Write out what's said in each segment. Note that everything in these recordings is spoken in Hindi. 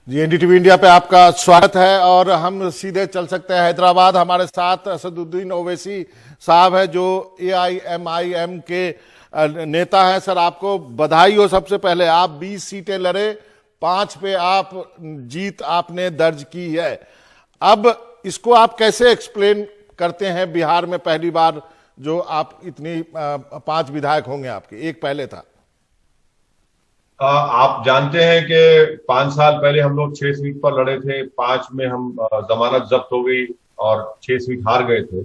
जी, एनडीटीवी इंडिया पे आपका स्वागत है और हम सीधे चल सकते हैं हैदराबाद। हमारे साथ असदुद्दीन ओवैसी साहब है जो एआईएमआईएम के नेता हैं। सर, आपको बधाई हो। सबसे पहले आप 20 सीटें लड़े, 5 पे आप जीत आपने दर्ज की है। अब इसको आप कैसे एक्सप्लेन करते हैं? बिहार में पहली बार जो आप इतनी 5 विधायक होंगे, आपके एक पहले था। आप जानते हैं कि 5 साल पहले हम लोग 6 सीट पर लड़े थे। 5 में हम जमानत जब्त हो गई और 6 सीट हार गए थे।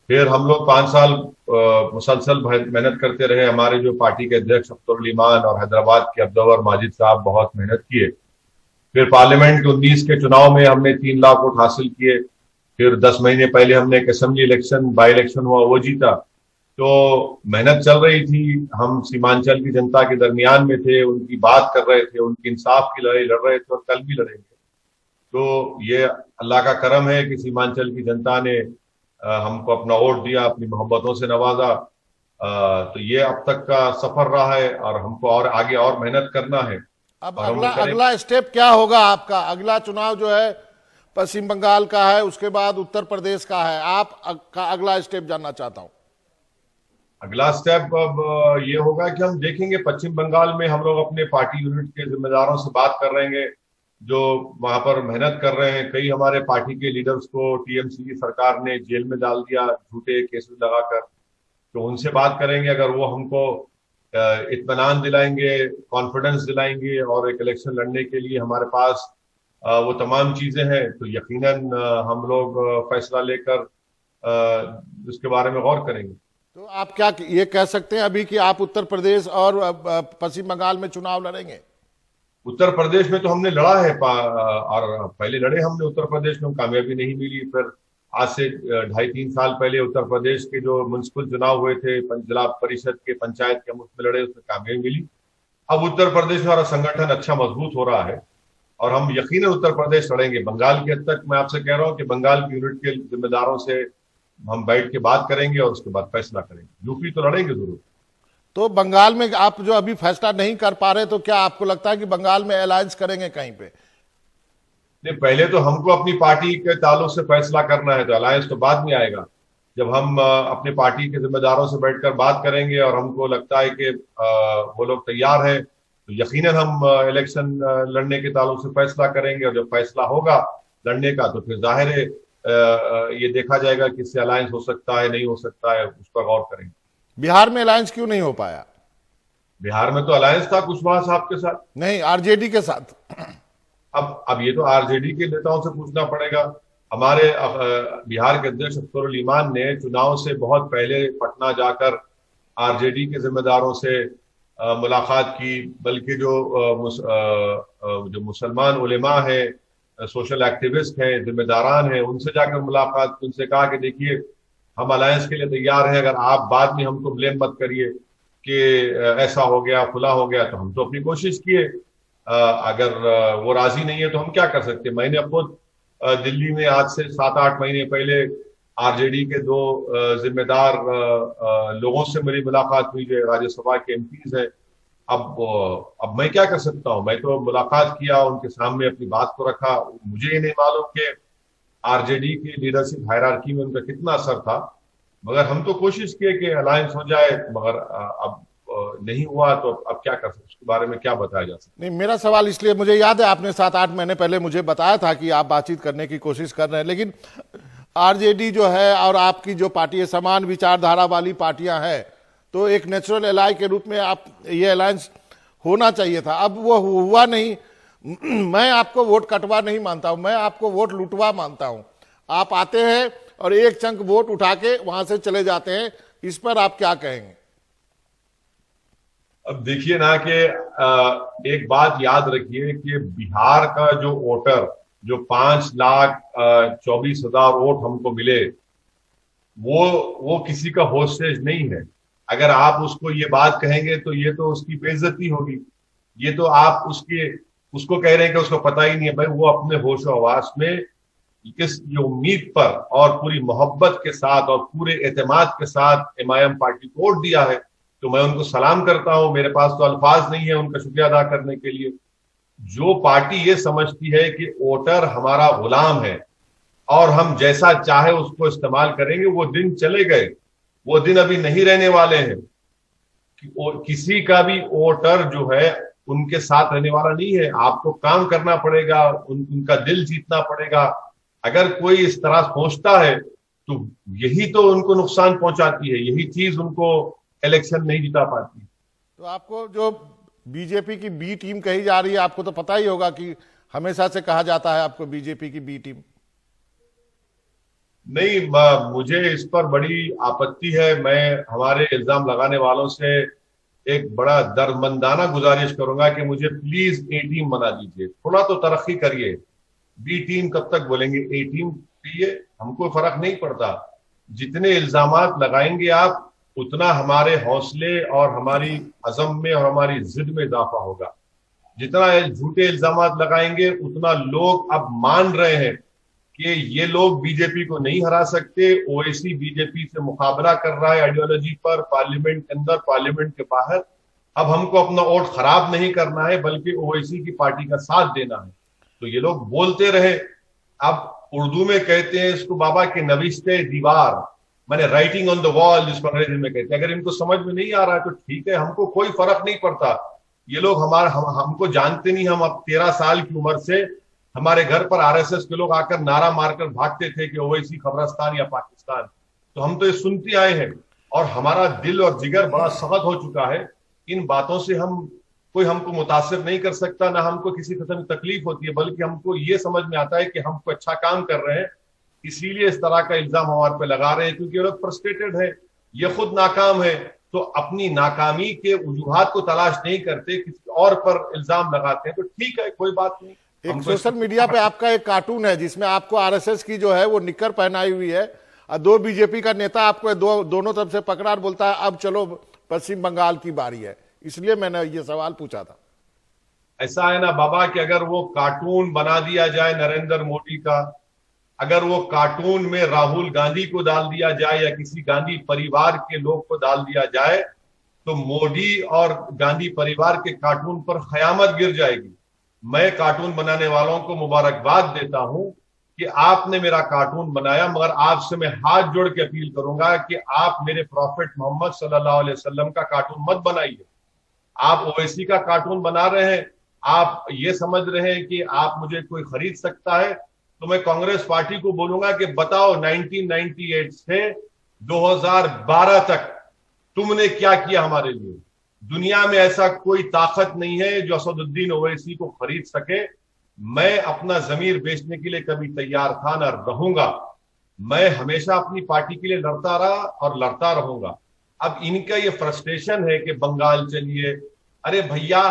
फिर हम लोग 5 साल मुसलसल मेहनत करते रहे। हमारे जो पार्टी के अध्यक्ष अख्तरुल इमान और हैदराबाद के अब्दुल माजिद साहब बहुत मेहनत किए। फिर पार्लियामेंट के 19 के चुनाव में हमने 3 लाख वोट हासिल किए। फिर 10 महीने पहले हमने एक असेंबली इलेक्शन बाई इलेक्शन हुआ, वो जीता। तो मेहनत चल रही थी। हम सीमांचल की जनता के दरमियान में थे, उनकी बात कर रहे थे, उनकी इंसाफ की लड़ाई लड़ रहे थे और कल भी लड़ेंगे। तो ये अल्लाह का करम है कि सीमांचल की जनता ने हमको अपना वोट दिया, अपनी मोहब्बतों से नवाजा। तो ये अब तक का सफर रहा है और हमको और आगे और मेहनत करना है। अब और अगला स्टेप क्या होगा आपका? अगला चुनाव जो है पश्चिम बंगाल का है, उसके बाद उत्तर प्रदेश का है। आप का अगला स्टेप जानना चाहता हूं। अगला स्टेप अब ये होगा कि हम देखेंगे पश्चिम बंगाल में हम लोग अपने पार्टी यूनिट के जिम्मेदारों से बात कर रहे हैं जो वहां पर मेहनत कर रहे हैं। कई हमारे पार्टी के लीडर्स को टीएमसी की सरकार ने जेल में डाल दिया झूठे केसेस लगाकर। तो उनसे बात करेंगे, अगर वो हमको इत्मीनान दिलाएंगे, कॉन्फिडेंस दिलाएंगे और एक इलेक्शन लड़ने के लिए हमारे पास वो तमाम चीजें हैं, तो यकीनन हम लोग फैसला लेकर उसके बारे में गौर करेंगे। तो आप क्या ये कह सकते हैं अभी कि आप उत्तर प्रदेश और पश्चिम बंगाल में चुनाव लड़ेंगे? उत्तर प्रदेश में तो हमने लड़ा है और पहले लड़े हमने उत्तर प्रदेश में, कामयाबी नहीं मिली। फिर आज से 2.5-3 साल पहले उत्तर प्रदेश के जो म्युनिसिपल चुनाव हुए थे, जिला परिषद के, पंचायत के, हम उसमें लड़े, उसमें कामयाबी मिली। अब उत्तर प्रदेश में हमारा संगठन अच्छा मजबूत हो रहा है और हम यकीनन उत्तर प्रदेश लड़ेंगे। बंगाल की हद तक मैं आपसे कह रहा हूं कि बंगाल की यूनिट के जिम्मेदारों से हम बैठ के बात करेंगे और उसके बाद फैसला करेंगे। यूपी तो लड़ेंगे जरूर। तो बंगाल में आप जो अभी फैसला नहीं कर पा रहे, तो क्या आपको लगता है कि बंगाल में अलायंस करेंगे कहीं पे? नहीं, पहले तो हमको अपनी पार्टी के ताल्लुक से फैसला करना है, तो अलायंस तो बाद में आएगा। जब हम अपने पार्टी के जिम्मेदारों से बैठकर बात करेंगे और हमको लगता है कि वो लोग तैयार हैं, तो यकीनन हम इलेक्शन लड़ने के ताल्लुक से फैसला करेंगे। और जब फैसला होगा लड़ने का, तो फिर जाहिर है ये देखा जाएगा कि इससे अलायंस हो सकता है, नहीं हो सकता है, उस पर गौर करेंगे। बिहार में अलायंस क्यों नहीं हो पाया? बिहार में तो अलायंस था कुशवाहा साहब के साथ। नहीं, आरजेडी के साथ। अब ये तो आरजेडी के नेताओं से पूछना पड़ेगा। हमारे बिहार के अध्यक्ष अख्तरुल इमान ने चुनाव से बहुत पहले पटना जाकर आरजेडी के जिम्मेदारों से मुलाकात की, बल्कि जो मुसलमान उलेमा हैं, सोशल एक्टिविस्ट हैं, जिम्मेदारान हैं, उनसे जाकर मुलाकात, उनसे कहा कि देखिए हम अलायंस के लिए तैयार हैं, अगर आप बाद में हमको ब्लेम मत करिए कि ऐसा हो गया, खुला हो गया। तो हम तो अपनी कोशिश किए। अगर वो राजी नहीं है तो हम क्या कर सकते। मैंने खुद दिल्ली में आज से 7-8 महीने पहले आरजेडी के 2 जिम्मेदार लोगों से मेरी मुलाकात हुई जो राज्यसभा के एमपीज हैं। अब मैं क्या कर सकता हूं? मैं तो मुलाकात किया, उनके सामने अपनी बात को रखा। मुझे ये नहीं मालूम कि आरजेडी की लीडरशिप हायरार्की में उनका कितना असर था, मगर हम तो कोशिश किए कि अलायंस हो जाए, मगर अब नहीं हुआ। तो अब क्या कर सकते, उसके बारे में क्या बताया जा सकता? नहीं, मेरा सवाल इसलिए, मुझे याद है आपने 7-8 महीने पहले मुझे बताया था कि आप बातचीत करने की कोशिश कर रहे हैं, लेकिन आरजेडी जो है और आपकी जो पार्टी है, समान विचारधारा वाली पार्टियां हैं, तो एक नेचुरल एलाय के रूप में आप ये अलायंस होना चाहिए था। अब वो हुआ नहीं। मैं आपको वोट कटवा नहीं मानता हूं, मैं आपको वोट लुटवा मानता हूं। आप आते हैं और एक चंक वोट उठा के वहां से चले जाते हैं। इस पर आप क्या कहेंगे? अब देखिए ना कि एक बात याद रखिए कि बिहार का जो वोटर, जो 5,24,000 वोट हमको मिले, वो किसी का होस्टेज नहीं है। अगर आप उसको ये बात कहेंगे तो ये तो उसकी बेइज्जती होगी। ये तो आप उसको कह रहे हैं कि उसको पता ही नहीं है। भाई, वो अपने होशो हवास में किस ये उम्मीद पर और पूरी मोहब्बत के साथ और पूरे एतमाद के साथ एमआईएम पार्टी को वोट दिया है, तो मैं उनको सलाम करता हूं। मेरे पास तो अल्फाज नहीं है उनका शुक्रिया अदा करने के लिए। जो पार्टी ये समझती है कि वोटर हमारा गुलाम है और हम जैसा चाहे उसको इस्तेमाल करेंगे, वो दिन चले गए। वो दिन अभी नहीं रहने वाले हैं। किसी का भी वोटर जो है उनके साथ रहने वाला नहीं है। आपको काम करना पड़ेगा, उनका दिल जीतना पड़ेगा। अगर कोई इस तरह सोचता है तो यही तो उनको नुकसान पहुंचाती है, यही चीज उनको इलेक्शन नहीं जिता पाती। तो आपको जो बीजेपी की बी टीम कही जा रही है, आपको तो पता ही होगा कि हमेशा से कहा जाता है आपको बीजेपी की बी टीम। नहीं, मुझे इस पर बड़ी आपत्ति है। मैं हमारे इल्जाम लगाने वालों से एक बड़ा दर्दमंदाना गुजारिश करूंगा कि मुझे प्लीज ए टीम बना दीजिए, थोड़ा तो तरक्की करिए। बी टीम कब तक बोलेंगे, ए टीम कहिए, हमको फर्क नहीं पड़ता। जितने इल्जामात लगाएंगे आप, उतना हमारे हौसले और हमारी अज़म में और हमारी जिद में इजाफा होगा। जितना झूठे इल्जामात लगाएंगे उतना लोग अब मान रहे हैं कि ये लोग बीजेपी को नहीं हरा सकते। ओवैसी बीजेपी से मुकाबला कर रहा है आइडियोलॉजी पर, पार्लियामेंट के अंदर, पार्लियामेंट के बाहर। अब हमको अपना वोट खराब नहीं करना है, बल्कि ओवैसी की पार्टी का साथ देना है। तो ये लोग बोलते रहे। अब उर्दू में कहते हैं इसको बाबा के नविश्ते दीवार, मैंने राइटिंग ऑन द वॉल जिसको अंग्रेजी में कहते हैं। अगर इनको समझ में नहीं आ रहा है तो ठीक है, हमको कोई फर्क नहीं पड़ता। ये लोग हमको जानते नहीं। हम अब 13 साल की उम्र से हमारे घर पर आरएसएस के लोग आकर नारा मारकर भागते थे कि ओवैसी खबरस्तान या पाकिस्तान। तो हम तो ये सुनते आए हैं और हमारा दिल और जिगर बड़ा सख्त हो चुका है। इन बातों से कोई हमको मुतासिर नहीं कर सकता, ना हमको किसी किस्म की तकलीफ होती है, बल्कि हमको ये समझ में आता है कि हम कोई अच्छा काम कर रहे हैं, इसीलिए इस तरह का इल्जाम हमारे पे लगा रहे हैं। क्योंकि ये लोग फ्रस्ट्रेटेड है, ये खुद नाकाम है, तो अपनी नाकामी के वजूहात को तलाश नहीं करते, किसी और पर इल्जाम लगाते हैं। तो ठीक है, कोई बात नहीं। एक सोशल मीडिया पे आपका एक कार्टून है जिसमें आपको आरएसएस की जो है वो निक्कर पहनाई हुई है और दो बीजेपी का नेता आपको दोनों तरफ से पकड़ा और बोलता है अब चलो पश्चिम बंगाल की बारी है। इसलिए मैंने ये सवाल पूछा था। ऐसा है ना बाबा कि अगर वो कार्टून बना दिया जाए नरेंद्र मोदी का, अगर वो कार्टून में राहुल गांधी को डाल दिया जाए या किसी गांधी परिवार के लोग को डाल दिया जाए, तो मोदी और गांधी परिवार के कार्टून पर कयामत गिर जाएगी। मैं कार्टून बनाने वालों को मुबारकबाद देता हूं कि आपने मेरा कार्टून बनाया, मगर आपसे मैं हाथ जोड़ के अपील करूंगा कि आप मेरे प्रॉफिट मोहम्मद सल्लल्लाहु अलैहि वसल्लम का कार्टून मत बनाइए। आप ओवैसी का कार्टून बना रहे हैं, आप ये समझ रहे हैं कि आप मुझे कोई खरीद सकता है, तो मैं कांग्रेस पार्टी को बोलूंगा कि बताओ 1998 से 2012 तक तुमने क्या किया हमारे लिए। दुनिया में ऐसा कोई ताकत नहीं है जो असदुद्दीन ओवैसी को खरीद सके। मैं अपना जमीर बेचने के लिए कभी तैयार था, न रहूंगा। मैं हमेशा अपनी पार्टी के लिए लड़ता रहा और लड़ता रहूंगा। अब इनका ये फ्रस्ट्रेशन है कि बंगाल चलिए। अरे भैया,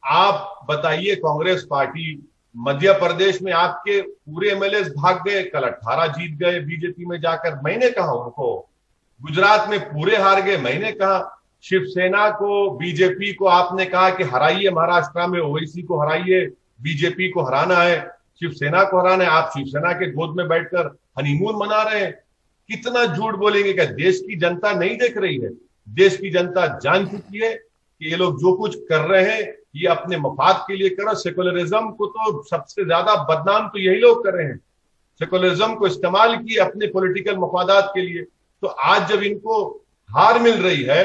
आप बताइए, कांग्रेस पार्टी मध्य प्रदेश में आपके पूरे एमएलए भाग गए, कल 18 जीत गए बीजेपी में जाकर, मैंने कहा उनको। गुजरात में पूरे हार गए, मैंने कहा। शिवसेना को, बीजेपी को आपने कहा कि हराइए, महाराष्ट्र में ओवैसी को हराइए, बीजेपी को हराना है, शिवसेना को हराना है। आप शिवसेना के गोद में बैठकर हनीमून मना रहे हैं। कितना झूठ बोलेंगे? क्या देश की जनता नहीं देख रही है? देश की जनता जान चुकी है कि ये लोग जो कुछ कर रहे हैं ये अपने मफाद के लिए कर रहे हैं। सेकुलरिज्म को तो सबसे ज्यादा बदनाम तो यही लोग कर रहे हैं। सेकुलरिज्म को इस्तेमाल किए अपने पॉलिटिकल मफादात के लिए। तो आज जब इनको हार मिल रही है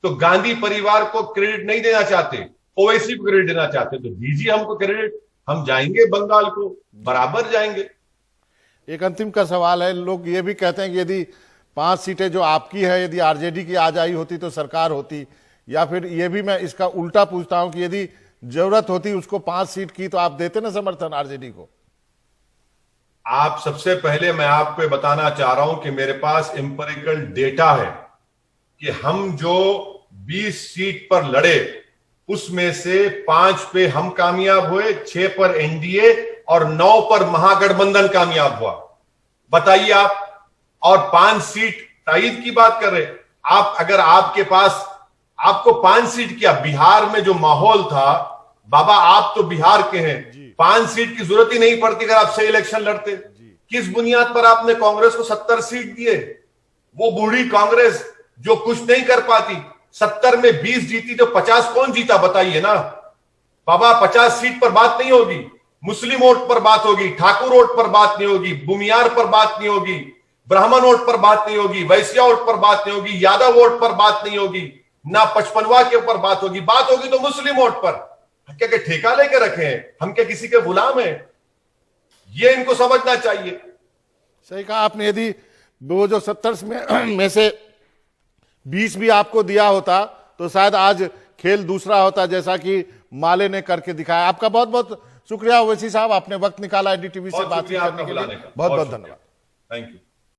तो गांधी परिवार को क्रेडिट नहीं देना चाहते, ओवैसी को क्रेडिट देना चाहते। तो दीजिए हमको क्रेडिट, हम जाएंगे बंगाल को, बराबर जाएंगे। एक अंतिम का सवाल है, लोग ये भी कहते हैं कि यदि 5 सीटें जो आपकी है यदि आरजेडी की आ जाई होती तो सरकार होती, या फिर ये भी मैं इसका उल्टा पूछता हूं कि यदि जरूरत होती उसको 5 सीट की तो आप देते ना समर्थन आरजेडी को? आप सबसे पहले मैं आपको बताना चाह रहा हूं कि मेरे पास एम्पिरिकल डेटा है कि हम जो 20 सीट पर लड़े उसमें से 5 पे हम कामयाब हुए, 6 पर एनडीए और 9 पर महागठबंधन कामयाब हुआ। बताइए आप। और 5 सीट ताईद की बात कर रहे आप। अगर आपके पास, आपको 5 सीट किया, बिहार में जो माहौल था बाबा, आप तो बिहार के हैं, 5 सीट की जरूरत ही नहीं पड़ती अगर आप सही इलेक्शन लड़ते। किस बुनियाद पर आपने कांग्रेस को 70 सीट दिए? वो बूढ़ी कांग्रेस जो कुछ नहीं कर पाती, 70 में 20 जीती तो 50 कौन जीता? बताइए ना। बाबा 50 सीट पर बात नहीं होगी, मुस्लिम वोट पर बात होगी, ठाकुर वोट पर बात नहीं होगी, भूमियार पर बात नहीं होगी, ब्राह्मण वोट पर बात नहीं होगी, वैश्या वोट पर बात नहीं होगी, यादव वोट पर बात नहीं होगी, ना 55वां के ऊपर बात होगी। बात होगी तो मुस्लिम वोट पर। क्या क्या ठेका लेके रखे हैं? हम क्या किसी के गुलाम हैं? ये इनको समझना चाहिए। सही कहा आपने। यदि वो जो 70 में से 20 भी आपको दिया होता तो शायद आज खेल दूसरा होता, जैसा कि माले ने करके दिखाया। आपका बहुत बहुत शुक्रिया ओवैसी साहब, आपने वक्त निकाला एनडीटीवी से बातचीत करने के लिए। बहुत बहुत धन्यवाद। Thank you.